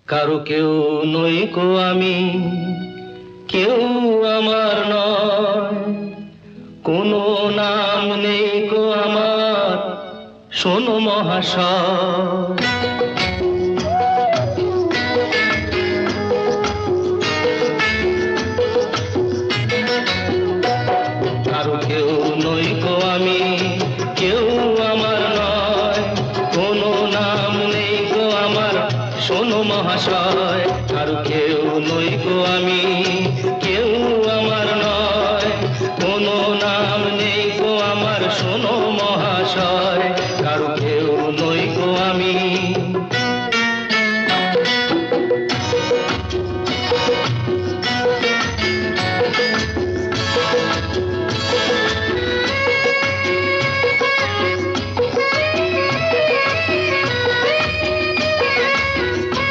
কারো কেউ নই কো আমি, কেউ আমার নয়, কোনো নাম নেই কো আমার, শোনো মহাশয়। কারো কেউ নই কো আমি, কেউ আমার নয়, কোনো নাম নেই কো আমার, শোনো মহাশয়। কারো কেউ নই কো আমি, কেউ